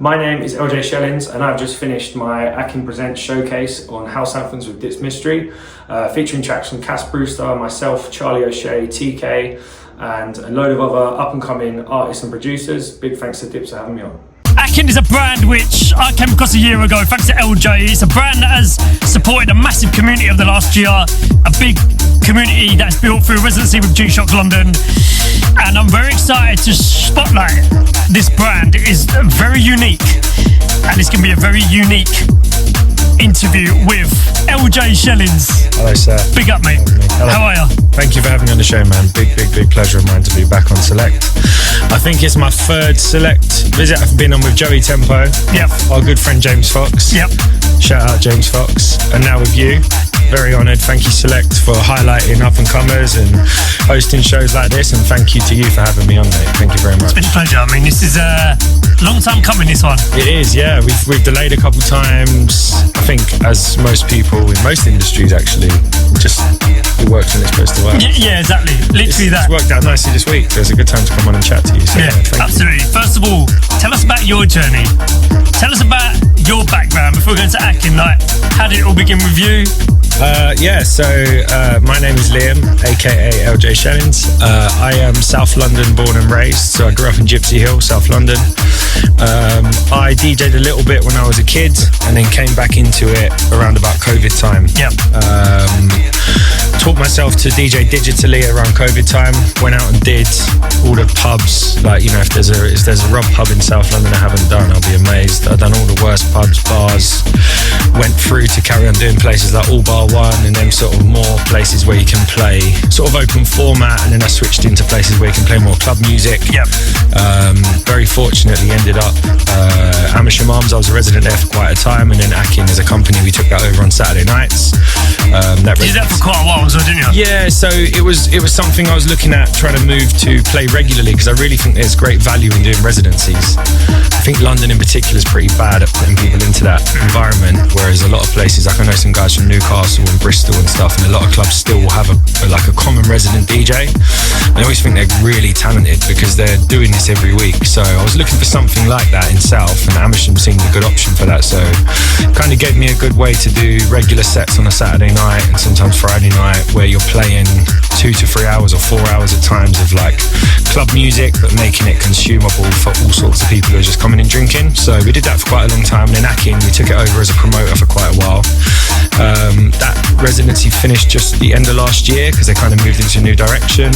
My name is LJ Shellings and I've just finished my AKIN Presents Showcase on House Anthems with DIPZ MISTRY, featuring tracks from Cass Brewster, myself, Charlie O'Shea, TK, and a load of other up-and-coming artists and producers. Big thanks to DIPZ for having me on. AKIN is a brand which I came across a year ago, thanks to LJ. It's a brand that has supported a massive community of the last year, a big community that's built through residency with G-Shock London. And I'm very excited to spotlight this brand. It is very unique, and it's going to be a very unique interview with LJ Shellings. Hello, sir. Big up, mate. Hello. How are you? Thank you for having me on the show, man. Big pleasure of mine to be back on Select. I think it's my third Select visit. I've been on with Joey Tempo. Yep. Our good friend James Fox. Yep. Shout out James Fox. And now with you. Very honoured. Thank you, Select, for highlighting up-and-comers and hosting shows like this. And thank you to you for having me on, mate. Thank you very much. It's been a pleasure. I mean, this is a long time coming, this one. It is, yeah. We've delayed a couple times. I think, as most people in most industries, actually, just it works when it's supposed to work. Yeah, exactly. Literally It's worked out nicely this week. So it's a good time to come on and chat to you. So, yeah, absolutely. You. First of all, tell us about your journey. Tell us about your background before we go into AKIN. Like, how did it all begin with you? My name is Liam, aka LJ Shellings. I am South London born and raised, so I grew up in Gypsy Hill, South London. I DJ'd a little bit when I was a kid and then came back into it around about COVID time. Yep. Taught myself to DJ digitally around COVID time. Went out and did all the pubs. Like, you know, if there's a Rub pub in South London I haven't done, I'll be amazed. I've done all the worst pubs, bars. Went through to carry on doing places like All Bar One, and then sort of more places where you can play sort of open format, and then I switched into places where you can play more club music. Yep. Very fortunately ended up Amersham Arms. I was a resident there for quite a time, and then AKIN as a company, we took that over on Saturday nights. You did that for quite a while, didn't you? Yeah, so it was something I was looking at trying to move to play regularly, because I really think there's great value in doing residencies. I think London in particular is pretty bad at putting people into that environment, whereas a lot of places, like I know some guys from Newcastle and Bristol and stuff, and a lot of clubs still will have a common resident DJ. I always think they're really talented because they're doing this every week. So I was looking for something like that in South, and Amersham seemed a good option for that. So it kind of gave me a good way to do regular sets on a Saturday night and sometimes Friday night, where you're playing 2 to 3 hours or 4 hours at times of like club music, but making it consumable for all sorts of people who are just coming and drinking. So we did that for quite a long time. And then AKIN, we took it over as a promoter for quite a while. That residency finished just the end of last year because they kind of moved into a new direction.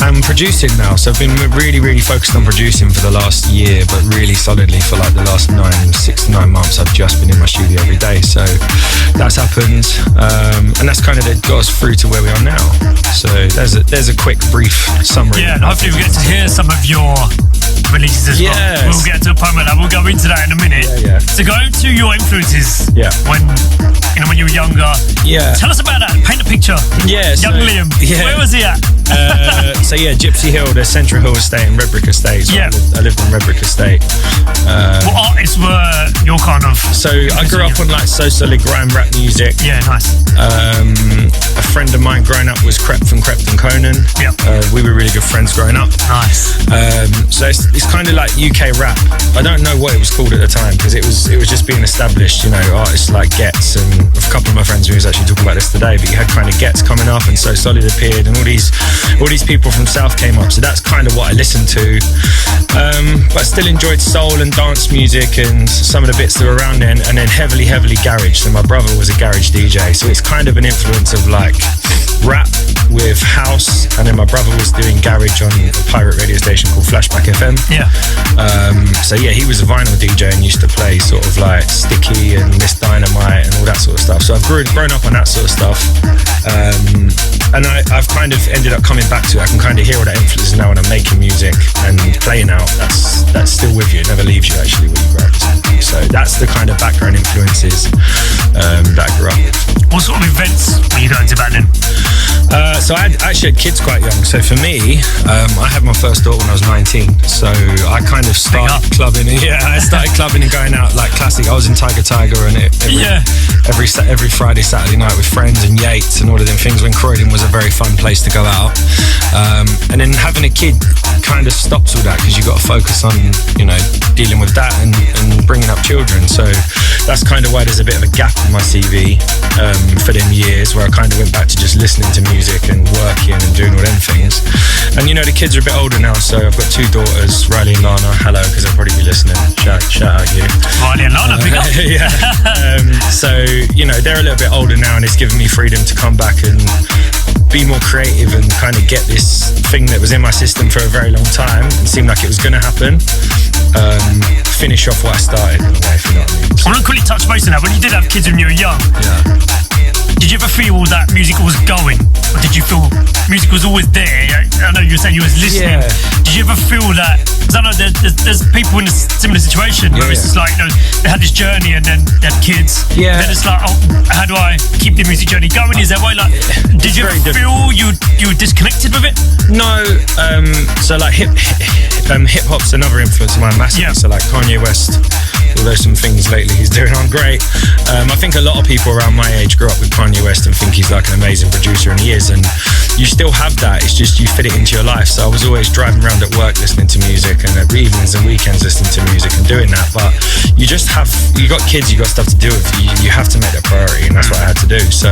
I'm producing now, so I've been really focused on producing for the last year, but really solidly for like the last 6 to 9 months. I've just been in my studio every day, so that's happened, and that's kind of got us through to where we are now. So there's a quick brief summary. Yeah, and hopefully we get to hear some of your releases as well. We'll get to a point where we'll go into that in a minute. Yeah. So go to your influences. Yeah. When you were younger. Yeah. Tell us about that. Paint a picture. Yeah. Young Liam. Yeah. Where was he at? Gypsy Hill, the Central Hill Estate and Redbrick Estate. So yeah. I lived in Redbrick Estate. What artists were your kind of? So I grew up on like So Solid grime rap music. Yeah, nice. A friend of mine growing up was Crept from Crept and Conan. Yep. We were really good friends growing up. Nice. So it's kind of like UK rap. I don't know what it was called at the time because it was just being established. You know, artists like Gets, and a couple of my friends who was actually talking about this today. But you had kind of Gets coming up, and So Solid appeared, and all these people from South came up. So that's kind of what I listened to. But I still enjoyed soul and dance music and some of the bits that were around then, and then heavily garage. So my brother was a garage DJ, so it's kind of an influence of like rap with house, and then my brother was doing garage on a pirate radio station called Flashback FM. Yeah. So yeah, he was a vinyl DJ and used to play sort of like Sticky and Miss Dynamite and all that sort of stuff. So I've grown up on that sort of stuff, and I've kind of ended up coming back to it. I can kind of hear all that influence now when I'm making music and playing out. That's still with you. It never leaves you actually when you grow up. So that's the kind of background influences that I grew up with. What sort of events were you going to back then? So I actually had kids quite young. So for me, I had my first daughter when I was 19. So I kind of started clubbing. I started clubbing and going out like classic. I was in Tiger and every Friday, Saturday night with friends and Yates and all of them things when Croydon was a very fun place to go out. And then having a kid kind of stops all that because you got to focus on, you know, dealing with that and bringing up children. So that's kind of why there's a bit of a gap in my CV for them years where I kind of went back to just listening to music and working and doing all them things. And you know, the kids are a bit older now, so I've got 2 daughters, Riley and Lana. Hello, because they'll probably be listening. Shout out you. Riley and Lana, big up. So, you know, they're a little bit older now and it's given me freedom to come back and be more creative and kind of get this thing that was in my system for a very long time and seemed like it was going to happen. Finish off what I started in a way, if you know what I mean. I want to quickly touch base on that. When you did have kids when you were young, did you ever feel that music was going? Or did you feel music was always there? I know you were saying you was listening. Did you ever feel that? Because I know there's people in a similar situation where it's just like, you know, they had this journey and then they had kids. Then it's like, oh, how do I keep the music journey going? Is there a way like, did you ever feel you were disconnected with it? No. So like hip hop's another influence of mine massively. So like Kanye West, although some things lately he's doing aren't great. I think a lot of people around my age grew up with Kanye West and think he's like an amazing producer, and he is, and you still have that, it's just you fit it into your life. So I was always driving around at work listening to music and at evenings and weekends listening to music and doing that, but you got kids, you got stuff to do with, you have to make that priority, and that's what I had to do. So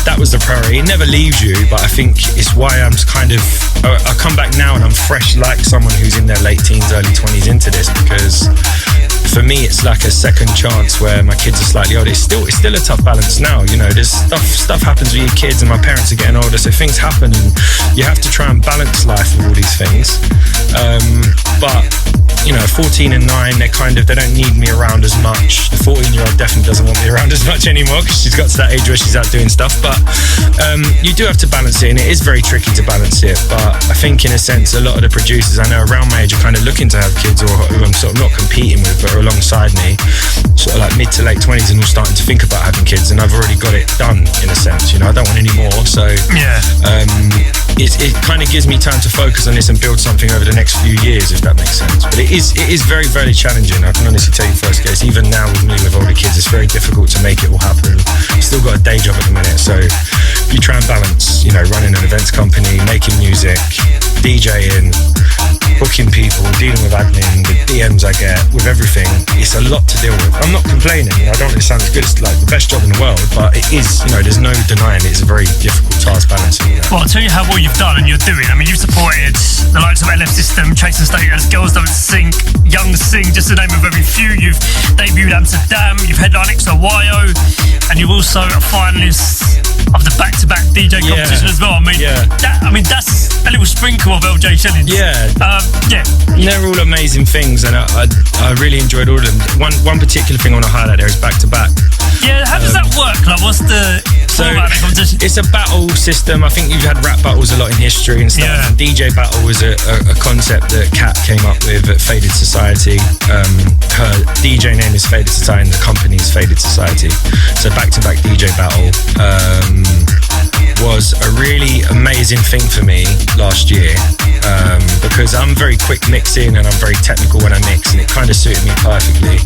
that was the priority. It never leaves you, but I think it's why I'm kind of, I come back now and I'm fresh like someone who's in their late teens, early 20s into this, because for me it's like a second chance where my kids are slightly older. It's still a tough balance now, you know, there's stuff happens with your kids and my parents are getting older, so things happen and you have to try and balance life with all these things. But you know, 14 and 9, they don't need me around as much. The 14-year-old definitely doesn't want me around as much anymore because she's got to that age where she's out doing stuff. But you do have to balance it, and it is very tricky to balance it. But I think in a sense, a lot of the producers I know around my age are kind of looking to have kids, or who I'm sort of not competing with, but are alongside me, sort of like mid to late 20s, and all starting to think about having kids. And I've already got it done in a sense, you know, I don't want any more. So it kind of gives me time to focus on this and build something over the next few years, if that makes sense. But it is very, very challenging. I can honestly tell you first case, even now with me with older kids, it's very difficult to make it all happen. I've still got a day job at the minute, so you try and balance, you know, running an events company, making music, DJing, booking people, dealing with admin, the DMs I get, with everything. It's a lot to deal with. I'm not complaining, you know, I don't really sound as good as like the best job in the world, but it is, you know, there's no denying it's a very difficult task balancing that. Well, I'll tell you how well you've done and you're doing. I mean, you've supported the likes of LF System, Chasing Status, Girls Don't Sink, Young Sing, just to name of very few. You've debuted Amsterdam, you've headlined XOYO, and you're also a finalist of the back-to-back DJ competition as well. I mean, that's a little sprinkle of LJ Shellings. They're all amazing things, and I really enjoyed all of them. One particular thing I want to highlight there is back-to-back. Yeah, how does that work? Like, what's the format of the competition? It's a battle system. I think you've had rap battles a lot in history and stuff. Yeah. And DJ battle was a concept that Kat came up with at Faded Society. Her DJ name is Faded Society and the company is Faded Society. So back-to-back DJ battle was a really amazing thing for me last year, because I'm very quick mixing and I'm very technical when I mix, and it kind of suited me perfectly.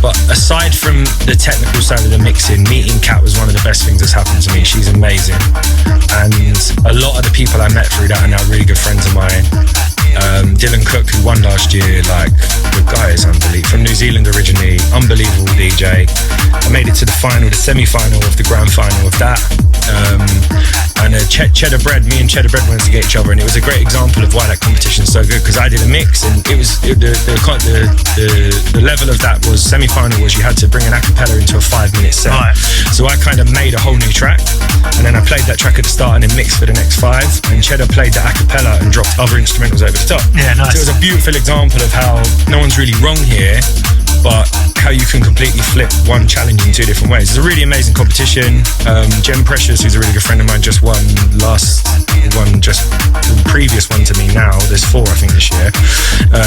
But aside from the technical side of the mixing, meeting Kat was one of the best things that's happened to me. She's amazing, and a lot of the people I met through that are now really good friends of mine. Dylan Cook, who won last year, like, the guy is unbelievable. From New Zealand originally, unbelievable DJ. I made it to the semi-final of the grand final of that. And Cheddar Bread, me and Cheddar Bread went to get each other, and it was a great example of why that competition's so good, because I did a mix, and it was the level of that was semi-final was you had to bring an a cappella into a 5-minute set. Right. So I kind of made a whole new track, and then I played that track at the start and then mixed for the next 5, and Cheddar played the a cappella and dropped other instrumentals over the top. Yeah, nice. So it was a beautiful example of how no one's really wrong here, but how you can completely flip one challenge in two different ways. It's a really amazing competition. Jem Precious, who's a really good friend of mine, just won the previous one to me now. There's 4, I think, this year.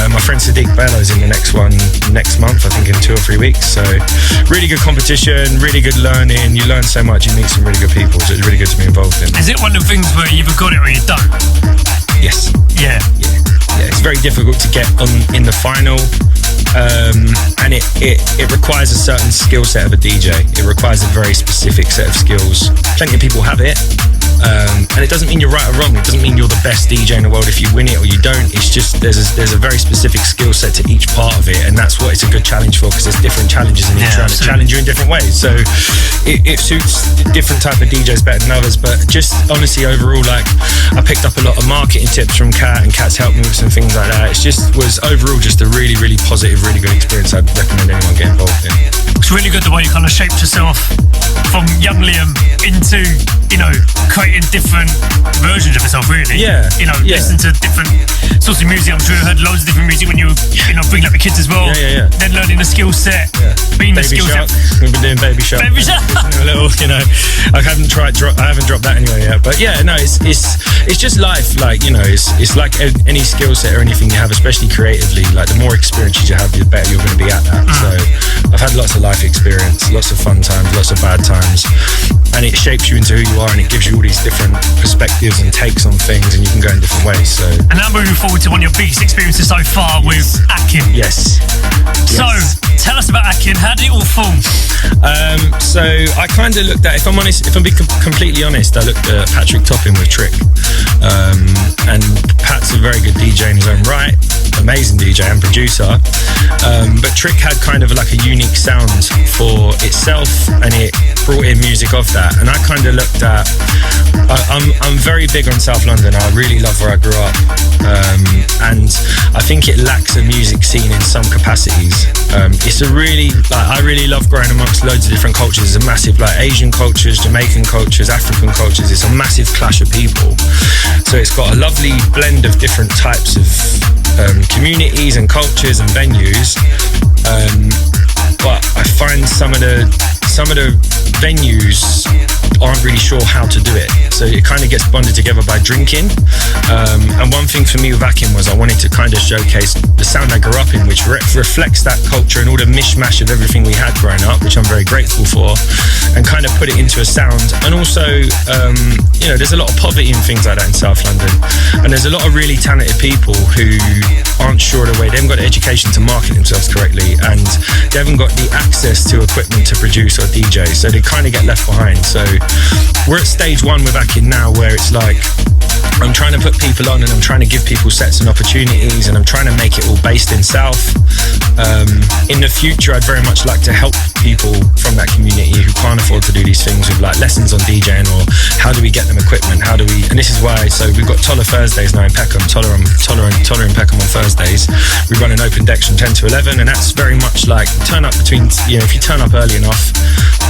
My friend Sadiq Bello's in the next one next month, I think in 2 or 3 weeks. So really good competition, really good learning. You learn so much, you meet some really good people, so it's really good to be involved in. Is it one of the things where you've got it or you don't? Yes. Yeah. It's very difficult to get on in the final. And it requires a certain skill set of a DJ. It requires a very specific set of skills. Plenty of people have it, and it doesn't mean you're right or wrong. It doesn't mean you're the best DJ in the world if you win it or you don't. It's just there's a very specific skill set to each part of it, and that's what it's a good challenge for, because there's different challenges in each round that challenge you in different ways. So it suits different type of DJs better than others. But just honestly, overall, like, I picked up a lot of marketing tips from Kat, and Kat's helped me with some things like that. It was overall just a really, really positive, really good experience. I'd recommend anyone get involved in. It's really good the way you kind of shaped yourself from young Liam into, creating different versions of yourself, really. Listen to different sorts of music. I'm sure you heard loads of different music when you were, bringing up your kids as well. Then learning the skill set, being the skill set. We've been doing Baby Shark. Baby Shark. A little, I haven't dropped that anyway yet. But it's just life. Like, it's like any skill set or anything you have, especially creatively. Like, the more experiences you have, the better you're going to be at that. So I've had lots of life experience, lots of fun times, lots of bad times, and it shapes you into who you are, and it gives you all these different perspectives and takes on things, and you can go in different ways. So, and now moving forward to one of your biggest experiences so far with AKIN. Yes. So tell us about AKIN. How did it all form? So I kind of looked at, if I'm being completely honest, I looked at Patrick Topping with Trick, and Pat's a very good DJ in his own right, amazing DJ and producer, but Trick had kind of like a unique sound for itself, and it brought in music of that. And I kind of looked at, I'm very big on South London. I really love where I grew up, and I think it lacks a music scene in some capacities. I really love growing amongst loads of different cultures. It's a massive, like, Asian cultures, Jamaican cultures, African cultures. It's a massive clash of people. So it's got a lovely blend of different types of communities and cultures and venues. But I find some of the venues aren't really sure how to do it, so it kind of gets bonded together by drinking. And one thing for me with AKIN was I wanted to kind of showcase the sound I grew up in, which reflects that culture and all the mishmash of everything we had growing up, which I'm very grateful for, and kind of put it into a sound. And also, there's a lot of poverty and things like that in South London, and there's a lot of really talented people who aren't sure of the way, they haven't got the education to market themselves correctly, and they haven't got the access to equipment to produce or DJ, so they kind of get left behind. So we're at stage 1 with AKIN now, where it's like, I'm trying to put people on, and I'm trying to give people sets and opportunities, and I'm trying to make it all based in South. In the future, I'd very much like to help people from that community who can't afford to do these things, with like lessons on DJing, or how do we get them equipment, and this is why, so we've got Toller Thursdays now in Peckham, Toller in Peckham on Thursdays. We run an open decks from 10 to 11, and that's very much like, turn up between, if you turn up early enough,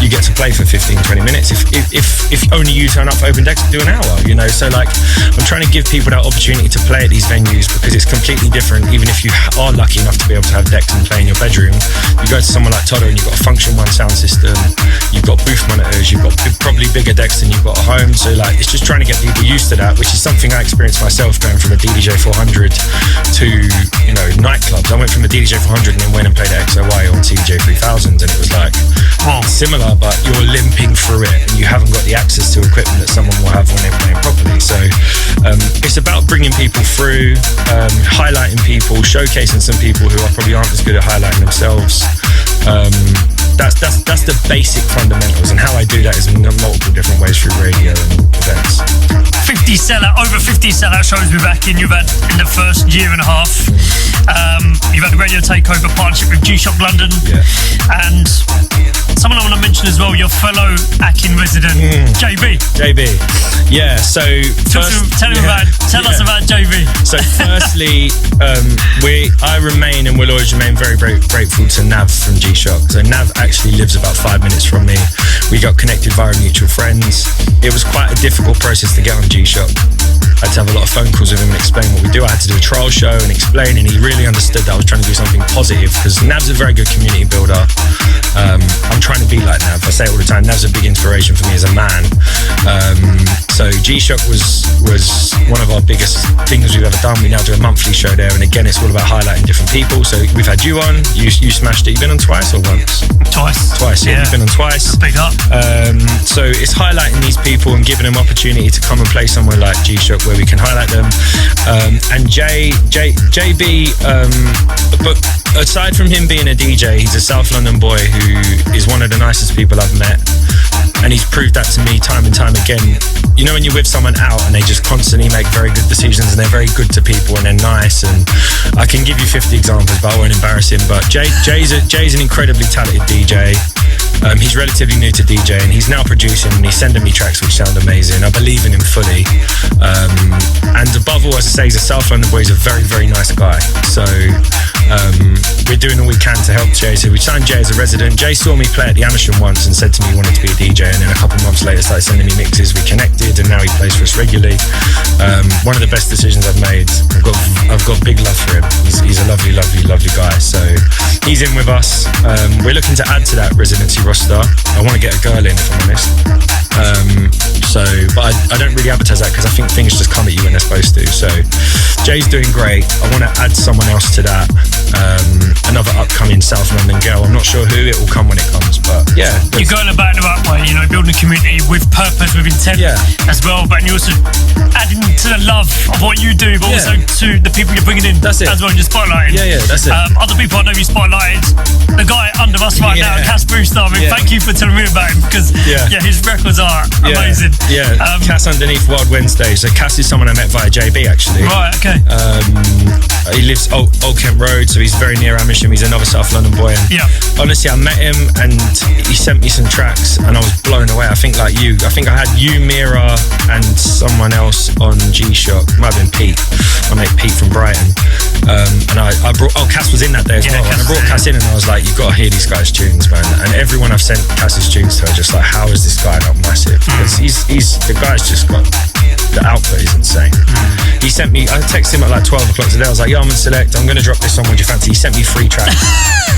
you get to play for 15-20 minutes. If only you turn up for open decks, do an hour, so like, I'm trying to give people that opportunity to play at these venues, because it's completely different. Even if you are lucky enough to be able to have decks and play in your bedroom, you go to someone like Todd and you've got a Function 1 sound system, you've got booth monitors, you've got probably bigger decks than you've got at home. So like, it's just trying to get people used to that, which is something I experienced myself going from a DJ 400 to nightclubs. I went from a DJ 400 and then went and played at XOY on TJ 3000, and it was like, similar, but you're limping through it, and you haven't got the access to equipment that someone will have when they're playing properly. So it's about bringing people through, highlighting people, showcasing some people who probably aren't as good at highlighting themselves. That's the basic fundamentals, and how I do that is in multiple different ways through radio and events. Over 50 sellout shows with AKIN you've had in the first year and a half. You've had a radio takeover partnership with G-Shock London, and someone I want to mention as well, your fellow AKIN resident, JB. Yeah, so tell us about JB. So firstly, I remain and will always remain very, very grateful to Nav from G-Shock. So Nav actually lives about 5 minutes from me. We got connected via mutual friends. It was quite a difficult process to get on G-Shock. I had to have a lot of phone calls with him and explain what we do. I had to do a trial show and explain, and he really understood that I was trying to do something positive, because Nav's a very good community builder. I'm trying to be like Nav. I say it all the time. Nav's a big inspiration for me as a man. So G-Shock was one of our biggest things we've ever done. We now do a monthly show there, and again, it's all about highlighting different people. So we've had you on. You smashed it. You've been on twice or once? Twice. Yeah. You've been on twice. Big up. So it's highlighting these people and giving them opportunity to come and play somewhere like G-Shock where we can highlight them. And JB, but aside from him being a DJ, he's a South London boy who is one of the nicest people I've met. And he's proved that to me time and time again. You know, when you're with someone out and they just constantly make very good decisions and they're very good to people and they're nice, and I can give you 50 examples, but I won't embarrass him. But Jay's an incredibly talented DJ. He's relatively new to DJ, and he's now producing and he's sending me tracks which sound amazing. I believe in him fully. And above all, as I say, he's a South London boy. He's a very, very nice guy. So we're doing all we can to help Jay. So we signed Jay as a resident. Jay saw me play at the Amersham once and said to me he wanted to be a DJ, and then a couple months later started sending me mixes. We connected, and now he plays for us regularly. One of the best decisions I've made. I've got big love for him. He's a lovely, lovely, lovely guy. So he's in with us. We're looking to add to that residency roster. I want to get a girl in, if I'm honest. But I don't really advertise that because I think things just come at you when they're supposed to. So Jay's doing great. I want to add someone else to that. Another upcoming South London girl. I'm not sure who. It will come when it comes. But yeah, you're going about it the right way. You know, building a community with purpose, with intent as well. But you're also adding to the love of what you do, but also to the people you're bringing in. That's it. As well, and just spotlighting. Yeah, that's it. Other people I know you spotlighted. The guy under us right now, Cass Brewster. I mean, thank you for telling me about him, because his records are amazing. Yeah, Cass underneath Wild Wednesday. So Cass is someone I met via JB actually. Right, okay. He lives Old Kent Road, so he's very near Amersham. He's another South London boy. And honestly, I met him and he sent me some tracks and I was blown away. I think like you. I think I had you, Mira, and someone else on G-Shock. Might have been Pete. My mate Pete from Brighton. And I brought, Cass was in that day as well. And I brought Cass in and I was like, you've got to hear these guys' tunes, man. And everyone I've sent Cass's tunes to are just like, how is this guy not massive? Because the guy's just got, the output is insane. He sent me, I texted him at like 12 o'clock today. I was like, I'm on Select. I'm going to drop this on. What do you fancy? He sent me 3 tracks.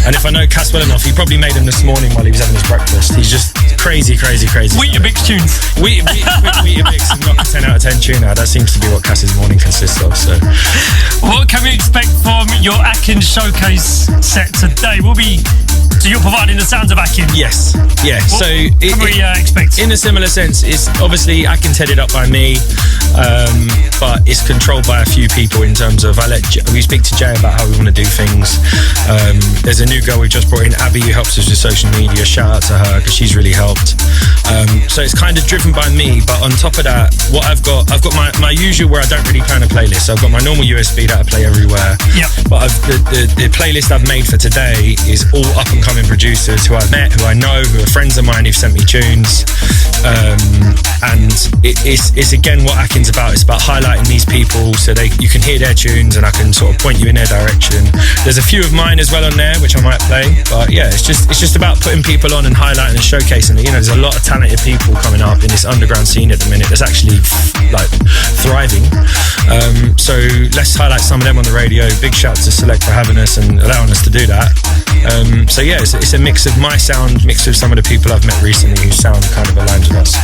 And if I know Cass well enough, he probably made them this morning while he was having his breakfast. He's just crazy. Weetabix tunes. Weetabix and not a 10 out of 10 tune now. That seems to be what Cass's morning consists of. So, what can we expect from your AKIN Showcase set today? So you're providing the sounds of AKIN? Yes. Yeah. What can we expect? In a similar sense, it's obviously AKIN's headed up by me, but it's controlled by a few people in terms of we speak to Jay about how we want to do things. There's a new girl we've just brought in, Abby, who helps us with social media. Shout out to her because she's really helped. So it's kind of driven by me, but on top of that, what I've got my usual where I don't really plan a playlist. So I've got my normal USB that I play everywhere. Yep. But the playlist I've made for today is all up and coming producers who I've met, who I know, who are friends of mine who've sent me tunes. And it's again what AKIN's about. It's about highlighting these people so you can hear their tunes and I can sort of point you in their direction. There's a few of mine as well on there which I might play, but yeah, it's just about putting people on and highlighting and showcasing it. You know, there's a lot of talented people coming up in this underground scene at the minute that's actually like thriving. So let's highlight some of them on the radio. Big shout to Select for having us and allowing us to do that. So yeah, it's a mix of my sound mixed with some of the people I've met recently whose sound kind of aligns with us.